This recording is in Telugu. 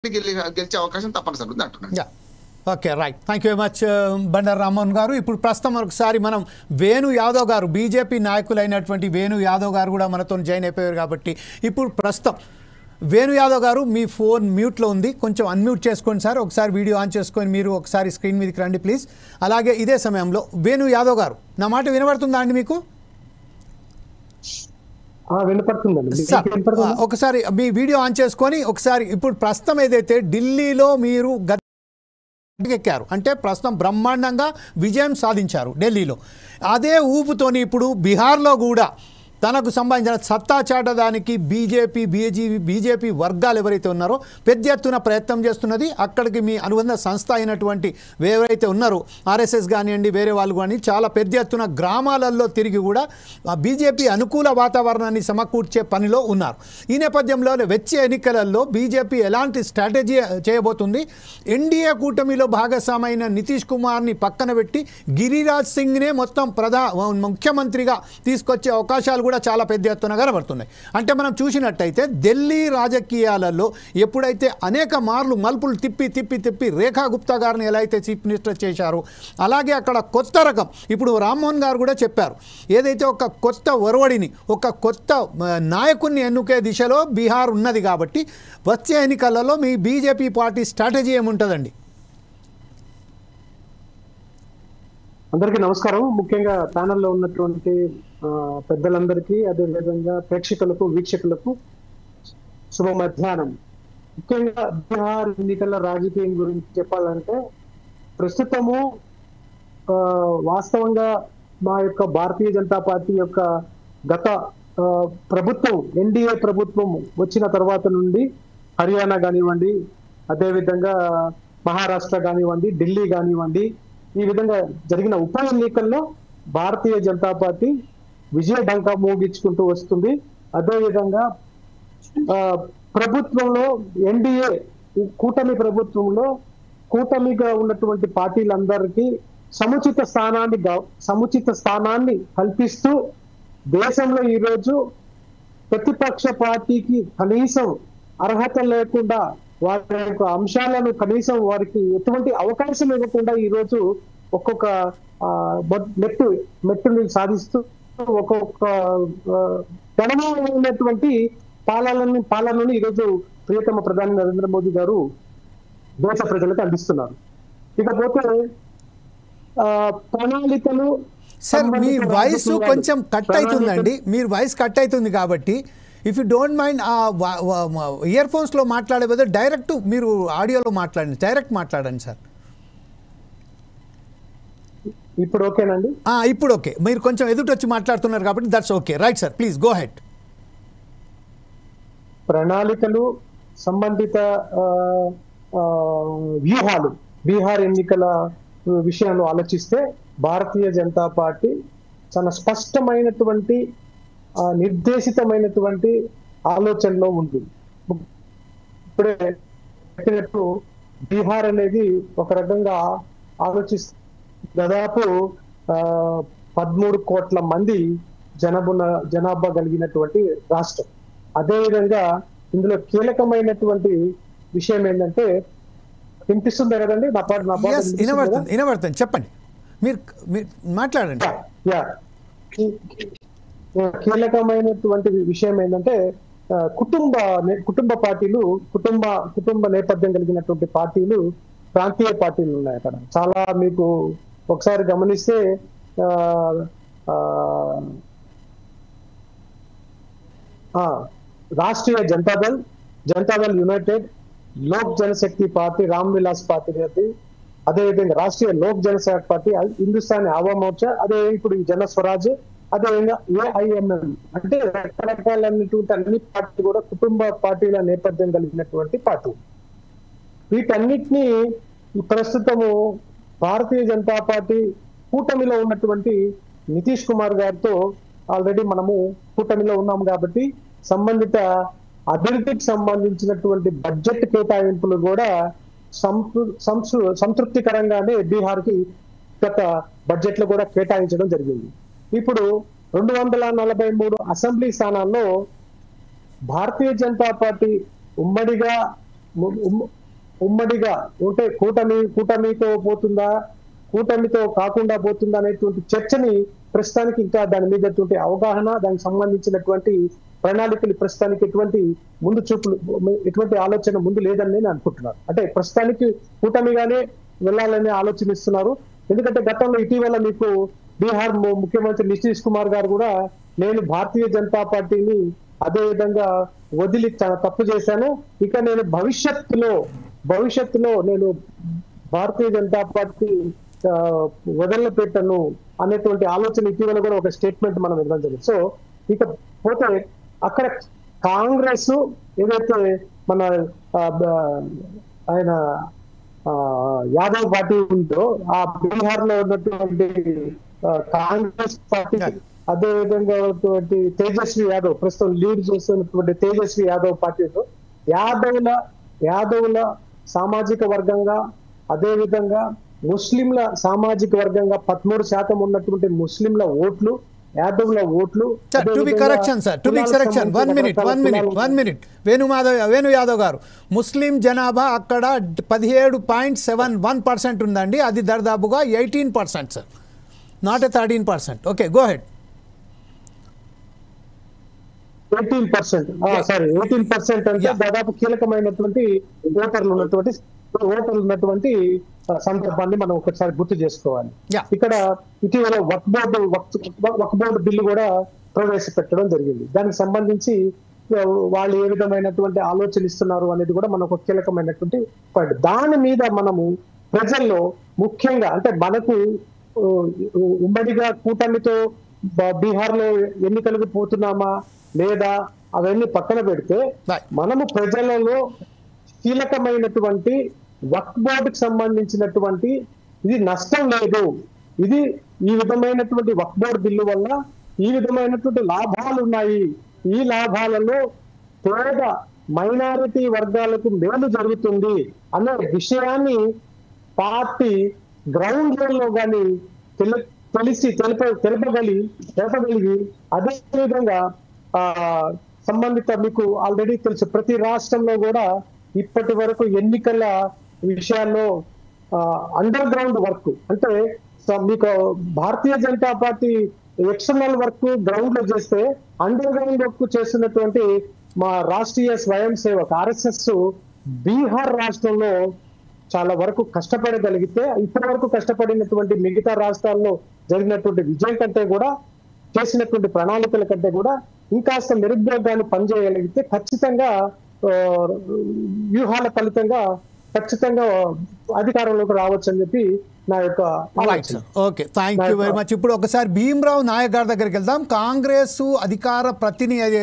గెలిచే అవకాశం తప్పనిసరి ఉంది అంటున్నాను. Okay, right. Thank you very much Bandaru Rammohan గారు. ఇప్పుడు ప్రస్తుతం ఒకసారి మనం వేణు యాదవ్ గారు, బీజేపీ నాయకులైనటువంటి వేణు యాదవ్ గారు కూడా మనతో జాయిన్ అయిపోయారు. కాబట్టి ఇప్పుడు ప్రస్తుతం వేణు యాదవ్ గారు మీ ఫోన్ మ్యూట్లో ఉంది, కొంచెం అన్మ్యూట్ చేసుకోండి సార్. ఒకసారి వీడియో ఆన్ చేసుకొని మీరు ఒకసారి స్క్రీన్ మీదకి రండి ప్లీజ్. అలాగే ఇదే సమయంలో వేణు యాదవ్ గారు, నా మాట వినబడుతుందా అండి మీకు? ఒకసారి మీ వీడియో ఆన్ చేసుకొని ఒకసారి ఇప్పుడు ప్రస్తుతం ఏదైతే ఢిల్లీలో మీరు ఎక్కారు అంటే ప్రస్తుతం బ్రహ్మాండంగా విజయం సాధించారు ఢిల్లీలో, అదే ఊపుతోని ఇప్పుడు బీహార్లో కూడా తనకు సంబంధించిన సత్తా చాటడానికి బీజేపీ వర్గాలు ఎవరైతే ఉన్నారో పెద్ద ఎత్తున ప్రయత్నం చేస్తున్నది. అక్కడికి మీ అనుబంధ సంస్థ అయినటువంటి ఎవరైతే ఉన్నారో ఆర్ఎస్ఎస్ కానివ్వండి, వేరే వాళ్ళు కానీ చాలా పెద్ద ఎత్తున గ్రామాలలో తిరిగి కూడా బీజేపీ అనుకూల వాతావరణాన్ని సమకూర్చే పనిలో ఉన్నారు. ఈ నేపథ్యంలో వచ్చే ఎన్నికలలో బీజేపీ ఎలాంటి స్ట్రాటజీ చేయబోతుంది? ఎన్డీఏ కూటమిలో భాగస్వామైన నితీష్ కుమార్ని పక్కన పెట్టి గిరిరాజ్ సింగ్నే మొత్తం ముఖ్యమంత్రిగా తీసుకొచ్చే అవకాశాలు కూడా చాలా పెద్ద ఎత్తున కనబడుతున్నాయి. అంటే మనం చూసినట్టయితే ఢిల్లీ రాజకీయాలలో ఎప్పుడైతే అనేక మార్లు మలుపులు తిప్పి రేఖా గుప్తా గారిని ఎలా అయితే చీఫ్ మినిస్టర్ చేశారో, అలాగే అక్కడ కొత్త రకం ఇప్పుడు రామ్మోహన్ గారు కూడా చెప్పారు, ఏదైతే ఒక కొత్త ఒరవడిని, ఒక కొత్త నాయకుడిని ఎన్నుకే దిశలో బీహార్ ఉన్నది. కాబట్టి వచ్చే ఎన్నికలలో మీ బీజేపీ పార్టీ స్ట్రాటజీ ఏముంటుందండి? అందరికీ నమస్కారం. ముఖ్యంగా ప్యానెల్లో ఉన్నటువంటి పెద్దలందరికీ, అదేవిధంగా ప్రేక్షకులకు, వీక్షకులకు శుభ మధ్యాహ్నం. ముఖ్యంగా బీహార్ ఎన్నికల రాజకీయం గురించి చెప్పాలంటే ప్రస్తుతము వాస్తవంగా మా యొక్క భారతీయ జనతా పార్టీ యొక్క గత ప్రభుత్వం, ఎన్డీఏ ప్రభుత్వం వచ్చిన తర్వాత నుండి హర్యానా కానివ్వండి, అదేవిధంగా మహారాష్ట్ర కానివ్వండి, ఢిల్లీ కానివ్వండి, ఈ విధంగా జరిగిన ఉప ఎన్నికల్లో భారతీయ జనతా పార్టీ విజయ ఢంకా మోగించుకుంటూ వస్తుంది. అదేవిధంగా ప్రభుత్వంలో ఎన్డీఏ కూటమి ప్రభుత్వంలో కూటమిగా ఉన్నటువంటి పార్టీలందరికీ సముచిత స్థానాన్ని కల్పిస్తూ దేశంలో ఈరోజు ప్రతిపక్ష పార్టీకి కనీసం అర్హత లేకుండా, వారి యొక్క అంశాలను కనీసం వారికి ఎటువంటి అవకాశం ఇవ్వకుండా ఈరోజు ఒక్కొక్క మెట్టుని సాధిస్తూ ఒక్కొక్క గణనీయమైనటువంటి పాలనను ఈరోజు ప్రియతమ ప్రధాని నరేంద్ర మోదీ గారు దేశ ప్రజలకు అందిస్తున్నారు. ఇకపోతే ప్రణాళికలు. సార్, మీ వాయిస్ కొంచెం కట్ అవుతుందండి, మీరు వాయిస్ కట్ అవుతుంది. కాబట్టి if you don't mind year ఫోన్స్లో మాట్లాడే బదులు డైరెక్ట్ మీరు ఆడియోలో మాట్లాడండి, డైరెక్ట్ మాట్లాడండి సార్. ఇప్పుడు ఓకేనండి? ఇప్పుడు ఓకే. మీరు కొంచెం ఎదుటి వచ్చి మాట్లాడుతున్నారు కాబట్టి that's okay. Right sir, please go head. ప్రణాళికలు, సంబంధిత వ్యూహాలు బీహార్ ఎన్నికల విషయంలో ఆలోచిస్తే భారతీయ జనతా పార్టీ చాలా స్పష్టమైనటువంటి నిర్దేశితమైనటువంటి ఆలోచనలో ఉంది. ఇప్పుడే చెప్పినట్టు బీహార్ అనేది ఒక రకంగా ఆలోచిస్తే దాదాపు 13 కోట్ల మంది జనాభా కలిగినటువంటి రాష్ట్రం. అదేవిధంగా ఇందులో కీలకమైనటువంటి విషయం ఏంటంటే, వినిపిస్తుందా కదండి నా పాట? వినబడుతుంది, చెప్పండి, మీరు మాట్లాడండి. కీలకమైనటువంటి విషయం ఏంటంటే కుటుంబ పార్టీలు, కుటుంబ నేపథ్యం కలిగినటువంటి పార్టీలు, ప్రాంతీయ పార్టీలు ఉన్నాయి అక్కడ చాలా. మీకు ఒకసారి గమనిస్తే Rashtriya Janata Dal United, Lok Janshakti Party, Ram Vilas Party, అదేవిధంగా రాష్ట్రీయ లోక్ జనశక్తి పార్టీ, హిందుస్థానీ ఆవా మోర్చా, అదే ఇప్పుడు జన స్వరాజ్, అదేవిధంగా ఏఐఎంఎం, అంటే రకరకాలైనటువంటి అన్ని పార్టీలు కూడా కుటుంబ పార్టీల నేపథ్యం కలిగినటువంటి పార్టీ. వీటన్నిటినీ ప్రస్తుతము భారతీయ జనతా పార్టీ కూటమిలో ఉన్నటువంటి నితీష్ కుమార్ గారితో ఆల్రెడీ మనము కూటమిలో ఉన్నాము కాబట్టి సంబంధిత అభివృద్ధికి సంబంధించినటువంటి బడ్జెట్ కేటాయింపులు కూడా సంతృప్తికరంగానే బీహార్ కి గత బడ్జెట్ లో కూడా కేటాయించడం జరిగింది. ఇప్పుడు 243 అసెంబ్లీ స్థానాల్లో భారతీయ జనతా పార్టీ ఉమ్మడిగా ఉమ్మడిగా ఉంటే కూటమితో పోతుందా, కూటమితో కాకుండా పోతుందా అనేటువంటి చర్చని ప్రస్తుతానికి ఇంకా దాని మీద అవగాహన, దానికి సంబంధించినటువంటి ప్రణాళికలు ప్రస్తుతానికి ఎటువంటి ఆలోచన ముందు లేదని నేను అనుకుంటున్నాను. అంటే ప్రస్తుతానికి కూటమిగానే వెళ్ళాలనే ఆలోచన ఇస్తున్నారు. ఎందుకంటే గతంలో ఇటీవల మీకు బీహార్ ముఖ్యమంత్రి నితీష్ కుమార్ గారు కూడా నేను భారతీయ జనతా పార్టీని అదే విధంగా వదిలి చాలా తప్పు చేశాను, ఇక నేను భవిష్యత్తులో నేను భారతీయ జనతా పార్టీ వదలపెట్టను అనేటువంటి ఆలోచన ఇటీవల కూడా ఒక స్టేట్మెంట్ మనం ఇవ్వడం జరిగింది. సో ఇక పోతే అక్కడ కాంగ్రెస్ ఏదైతే మన ఆయన యాదవ్ పార్టీ ఉందో ఆ బీహార్ లో ఉన్నటువంటి కాంగ్రెస్ పార్టీ, అదే విధంగా తేజస్వి యాదవ్ ప్రస్తుతం లీడ్ చేస్తున్నటువంటి తేజస్వి యాదవ్ పార్టీతో యాదవుల సామాజిక వర్గంగా, అదే విధంగా ముస్లింల సామాజిక వర్గంగా 13% ఉన్నటువంటి ముస్లింల ఓట్లు, యాదవుల ఓట్లు. To be correction sir, to be correction, 1 minute Venu Yadav గారు, ముస్లిం జనాభా అక్కడ 17.71% ఉందండి, అది దాదాపుగా 18% sir, not 13%. Okay, go head. 18% అంటే దాదాపు కీలకమైనటువంటి ఓటర్లు ఉన్నటువంటి సందర్భాన్ని మనం ఒకసారి గుర్తు చేసుకోవాలి. ఇక్కడ ఇటీవల వక్ఫ్ బోర్డు బిల్లు కూడా ప్రవేశపెట్టడం జరిగింది. దానికి సంబంధించి వాళ్ళు ఏ విధమైనటువంటి ఆలోచన ఇస్తున్నారు అనేది కూడా మనకు ఒక కీలకమైనటువంటి పాయింట్. దాని మీద మనము ప్రజల్లో ముఖ్యంగా అంటే మనకు ఉమ్మడిగా కూటమితో బీహార్ లో ఎన్నికలకు పోతున్నామా లేదా అవన్నీ పక్కన పెడితే మనము ప్రజలలో కీలకమైనటువంటి వక్ఫ్ బోర్డుకి సంబంధించినటువంటి ఇది నష్టం లేదు, ఇది ఈ విధమైనటువంటి వక్ఫ్ బోర్డు బిల్లు వల్ల ఈ విధమైనటువంటి లాభాలు ఉన్నాయి, ఈ లాభాలలో పేద మైనారిటీ వర్గాలకు మేలు జరుగుతుంది అనే విషయాన్ని పార్టీ గ్రౌండ్ లెవెల్లో కానీ తెలపగలిగి అదే విధంగా సంబంధిత మీకు ఆల్రెడీ తెలుసు ప్రతి రాష్ట్రంలో కూడా ఇప్పటి వరకు ఎన్నికల విషయాల్లో అండర్ గ్రౌండ్ వర్క్ అంటే మీకు Bharatiya Janata Party external work ground లో చేస్తే అండర్ గ్రౌండ్ వర్క్ చేస్తున్నటువంటి మా రాష్ట్రీయ స్వయం సేవక్ RSS బీహార్ రాష్ట్రంలో చాలా వరకు కష్టపడగలిగితే ఇప్పటి వరకు కష్టపడినటువంటి మిగతా రాష్ట్రాల్లో జరిగినటువంటి విజయం కంటే కూడా చేసినటువంటి ప్రణాళికల కంటే కూడా ఇంకాస్త మెరుగ్గా పనిచేయగలిగితే ఖచ్చితంగా వ్యూహాల ఫలితంగా ఖచ్చితంగా అధికారంలోకి రావచ్చు అని చెప్పి నా యొక్క ఆలోచన. Okay, thank you very much. ఇప్పుడు ఒకసారి భీమ్రావ్ నాయక్ గారి దగ్గరికి వెళ్దాం. కాంగ్రెస్ అధికార ప్రతినిధి